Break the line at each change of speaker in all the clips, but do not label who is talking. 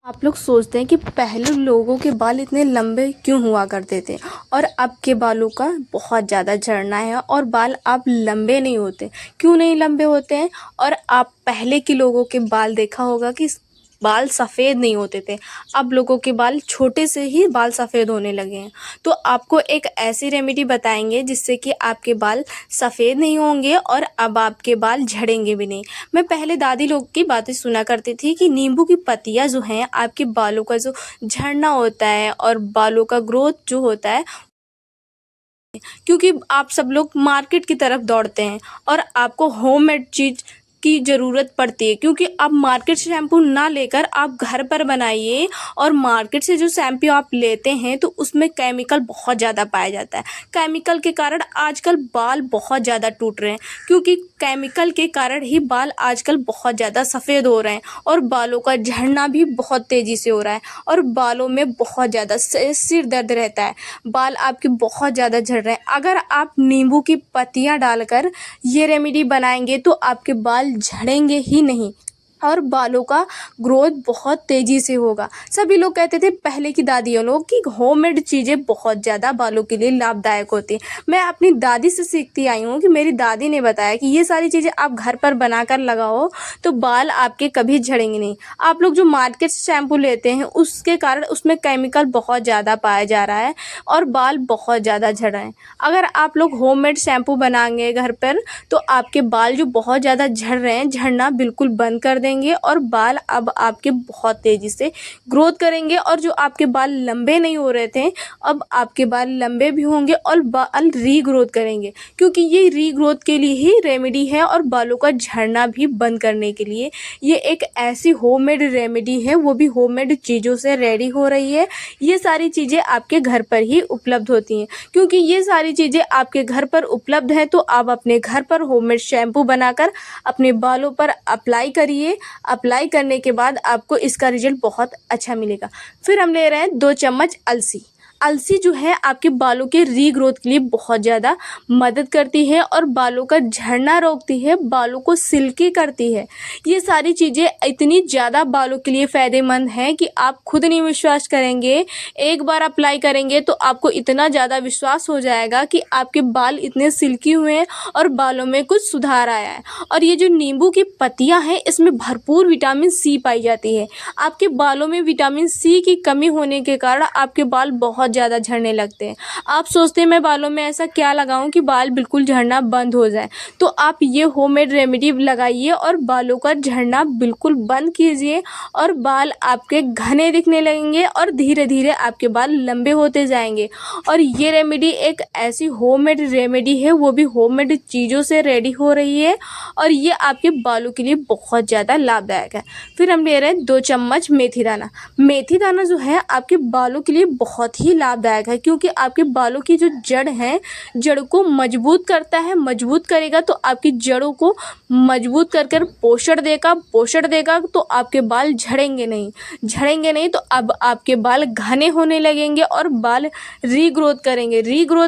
आप लोग सोचते हैं कि पहले लोगों के बाल इतने लंबे क्यों हुआ करते थे और अब के बालों का बहुत ज़्यादा झड़ना है और बाल अब लंबे नहीं होते। क्यों नहीं लंबे होते हैं? और आप पहले के लोगों के बाल देखा होगा कि बाल सफ़ेद नहीं होते थे। अब लोगों के बाल छोटे से ही बाल सफ़ेद होने लगे हैं। तो आपको एक ऐसी रेमेडी बताएंगे जिससे कि आपके बाल सफ़ेद नहीं होंगे और अब आपके बाल झड़ेंगे भी नहीं। मैं पहले दादी लोग की बातें सुना करती थी कि नींबू की पत्तियाँ जो हैं आपके बालों का जो झड़ना होता है और बालों का ग्रोथ जो होता है, क्योंकि आप सब लोग मार्केट की तरफ दौड़ते हैं और आपको होममेड चीज़ की ज़रूरत पड़ती है, क्योंकि आप मार्केट से शैम्पू ना लेकर आप घर पर बनाइए। और मार्केट से जो शैम्पू आप लेते हैं तो उसमें केमिकल बहुत ज़्यादा पाया जाता है। केमिकल के कारण आजकल बाल बहुत ज़्यादा टूट रहे हैं, क्योंकि केमिकल के कारण ही बाल आजकल बहुत ज़्यादा सफ़ेद हो रहे हैं और बालों का झड़ना भी बहुत तेज़ी से हो रहा है और बालों में बहुत ज़्यादा सिर दर्द रहता है। बाल आपके बहुत ज़्यादा झड़ रहे हैं। अगर आप नींबू की पत्तियाँ डालकर ये रेमेडी बनाएंगे तो आपके बाल झड़ेंगे ही नहीं और बालों का ग्रोथ बहुत तेज़ी से होगा। सभी लोग कहते थे पहले की दादियों लोग कि होममेड चीज़ें बहुत ज़्यादा बालों के लिए लाभदायक होती हैं। मैं अपनी दादी से सीखती आई हूँ कि मेरी दादी ने बताया कि ये सारी चीज़ें आप घर पर बनाकर लगाओ तो बाल आपके कभी झड़ेंगे नहीं। आप लोग जो मार्केट से शैम्पू लेते हैं उसके कारण उसमें केमिकल बहुत ज़्यादा पाया जा रहा है और बाल बहुत ज़्यादा झड़ रहे हैं। अगर आप लोग होममेड शैम्पू बनाएंगे घर पर तो आपके बाल जो बहुत ज़्यादा झड़ रहे हैं झड़ना बिल्कुल बंद कर देंगे और बाल अब आपके बहुत तेज़ी से ग्रोथ करेंगे। और जो आपके बाल लंबे नहीं हो रहे थे अब आपके बाल लंबे भी होंगे और बाल रीग्रोथ करेंगे, क्योंकि ये रीग्रोथ के लिए ही रेमेडी है और बालों का झड़ना भी बंद करने के लिए ये एक ऐसी होममेड रेमेडी है, वो भी होममेड चीज़ों से रेडी हो रही है। ये सारी चीज़ें आपके घर पर ही उपलब्ध होती हैं। क्योंकि ये सारी चीज़ें आपके घर पर उपलब्ध हैं तो आप अपने घर पर होममेड शैम्पू बनाकर अपने बालों पर अप्लाई करिए। अप्लाई करने के बाद आपको इसका रिजल्ट बहुत अच्छा मिलेगा। फिर हम ले रहे हैं 2 चम्मच अलसी। अलसी जो है आपके बालों के रीग्रोथ के लिए बहुत ज़्यादा मदद करती है और बालों का झड़ना रोकती है, बालों को सिल्की करती है। ये सारी चीज़ें इतनी ज़्यादा बालों के लिए फ़ायदेमंद हैं कि आप खुद नहीं विश्वास करेंगे। एक बार अप्लाई करेंगे तो आपको इतना ज़्यादा विश्वास हो जाएगा कि आपके बाल इतने सिल्की हुए हैं और बालों में कुछ सुधार आया है। और ये जो नींबू की पत्तियाँ हैं इसमें भरपूर विटामिन सी पाई जाती है। आपके बालों में विटामिन सी की कमी होने के कारण आपके बाल बहुत ज़्यादा झड़ने लगते हैं। आप सोचते हैं मैं बालों में ऐसा क्या लगाऊं कि बाल बिल्कुल झड़ना बंद हो जाए, तो आप ये होममेड रेमेडी लगाइए और बालों का झड़ना बिल्कुल बंद कीजिए और बाल आपके घने दिखने लगेंगे और धीरे धीरे आपके बाल लंबे होते जाएंगे। और ये रेमेडी एक ऐसी होममेड रेमेडी है, वो भी होममेड चीज़ों से रेडी हो रही है और ये आपके बालों के लिए बहुत ज़्यादा लाभदायक है। फिर हम ले रहे हैं 2 चम्मच मेथी दाना। मेथी दाना जो है आपके बालों के लिए बहुत ही लाभदायक है, क्योंकि आपके बालों की जो जड़ है, जड़ को मजबूत करता है। मजबूत करेगा तो आपकी जड़ों को मजबूत कर पोषण देगा तो आपके बाल झड़ेंगे नहीं तो अब आपके बाल घने होने लगेंगे और बाल रीग्रोथ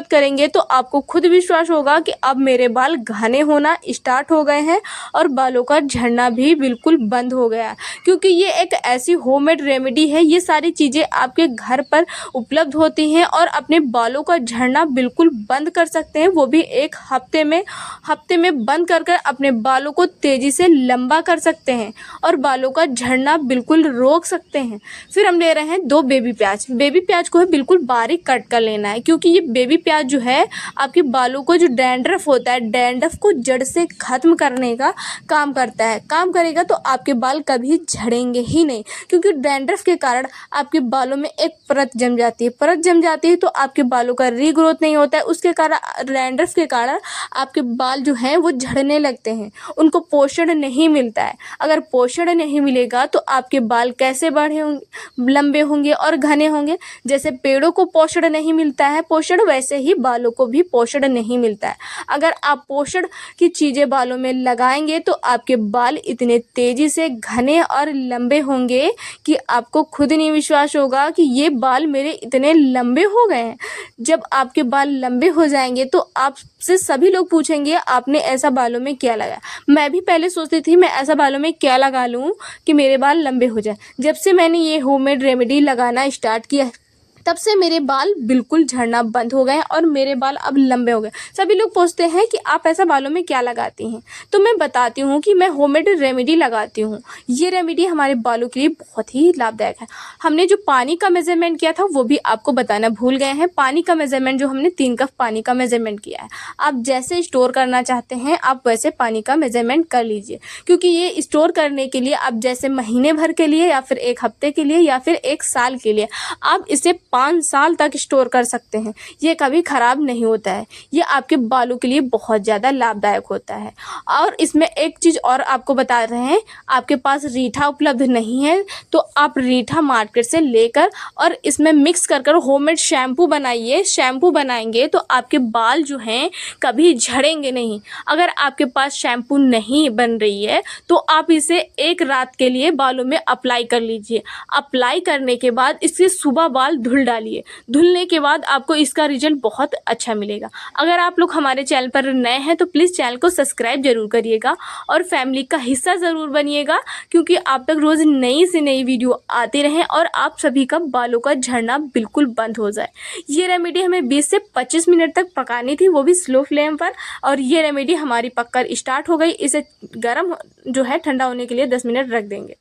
करेंगे तो आपको खुद विश्वास होगा कि अब मेरे बाल घने होना स्टार्ट हो गए हैं और बालों का झड़ना भी बिल्कुल बंद हो गया है। क्योंकि ये एक ऐसी होममेड रेमेडी है, ये सारी चीज़ें आपके घर पर उपलब्ध होती हैं और अपने बालों का झड़ना बिल्कुल बंद कर सकते हैं, वो भी एक हफ्ते में बंद कर अपने बालों को तेज़ी से लंबा कर सकते हैं और बालों का झड़ना बिल्कुल रोक सकते हैं। फिर हम ले रहे हैं 2 बेबी प्याज। बेबी प्याज को है बिल्कुल बारीक कट कर लेना है, क्योंकि ये बेबी प्याज जो है आपके बालों को जो डैंड्रफ होता है, डैंड्रफ को जड़ से ख़त्म करने का काम करता है। काम करेगा तो आपके बाल कभी झड़ेंगे ही नहीं, क्योंकि डैंड्रफ के कारण आपके बालों में एक परत जम जाती है तो आपके बालों का रीग्रोथ नहीं होता है। उसके कारण डैंड्रफ के कारण आपके बाल जो हैं वो झड़ने लगते हैं, उनको पोषण नहीं मिलता है। अगर पोषण नहीं मिलेगा तो आपके बाल कैसे बड़े होंगे, लंबे होंगे और घने होंगे। जैसे पेड़ों को पोषण नहीं मिलता है वैसे ही बालों को भी पोषण नहीं मिलता है। अगर आप पोषण की चीज़ें बालों में लगाएंगे तो आपके बाल इतने तेज़ी से घने और लंबे होंगे कि आपको खुद नहीं विश्वास होगा कि ये बाल मेरे इतने लंबे हो गए हैं। जब आपके बाल लंबे हो जाएंगे तो आपसे सभी लोग पूछेंगे आपने ऐसा बालों में क्या लगाया। मैं भी पहले सोचती थी मैं ऐसा बालों में क्या लगा लूँ कि मेरे बाल लंबे हो जाए। जब से मैंने ये होममेड रेमेडी लगाना स्टार्ट किया तब से मेरे बाल बिल्कुल झड़ना बंद हो गए और मेरे बाल अब लंबे हो गए। सभी लोग पूछते हैं कि आप ऐसा बालों में क्या लगाती हैं, तो मैं बताती हूँ कि मैं होममेड रेमेडी लगाती हूँ। ये रेमेडी हमारे बालों के लिए बहुत ही लाभदायक है। हमने जो पानी का मेजरमेंट किया था वो भी आपको बताना भूल गए हैं। पानी का मेजरमेंट जो हमने 3 कप पानी का मेजरमेंट किया है। आप जैसे स्टोर करना चाहते हैं आप वैसे पानी का मेजरमेंट कर लीजिए, क्योंकि ये स्टोर करने के लिए आप जैसे महीने भर के लिए या फिर 1 हफ्ते के लिए या फिर 1 साल के लिए आप इसे 5 साल तक स्टोर कर सकते हैं। ये कभी ख़राब नहीं होता है। ये आपके बालों के लिए बहुत ज़्यादा लाभदायक होता है। और इसमें एक चीज़ और आपको बता रहे हैं, आपके पास रीठा उपलब्ध नहीं है तो आप रीठा मार्केट से लेकर और इसमें मिक्स कर कर होममेड शैम्पू बनाइए। शैम्पू बनाएंगे तो आपके बाल जो हैं कभी झड़ेंगे नहीं। अगर आपके पास शैम्पू नहीं बन रही है तो आप इसे 1 रात के लिए बालों में अप्लाई कर लीजिए। अप्लाई करने के बाद इससे सुबह बाल धुल डालिए। धुलने के बाद आपको इसका रिजल्ट बहुत अच्छा मिलेगा। अगर आप लोग हमारे चैनल पर नए हैं तो प्लीज़ चैनल को सब्सक्राइब ज़रूर करिएगा और फैमिली का हिस्सा ज़रूर बनिएगा, क्योंकि आप तक रोज़ नई से नई वीडियो आती रहें और आप सभी का बालों का झड़ना बिल्कुल बंद हो जाए। ये रेमेडी हमें 20 से 25 मिनट तक पकानी थी, वो भी स्लो फ्लेम पर, और ये रेमेडी हमारी पककर स्टार्ट हो गई। इसे गर्म जो है ठंडा होने के लिए 10 मिनट रख देंगे।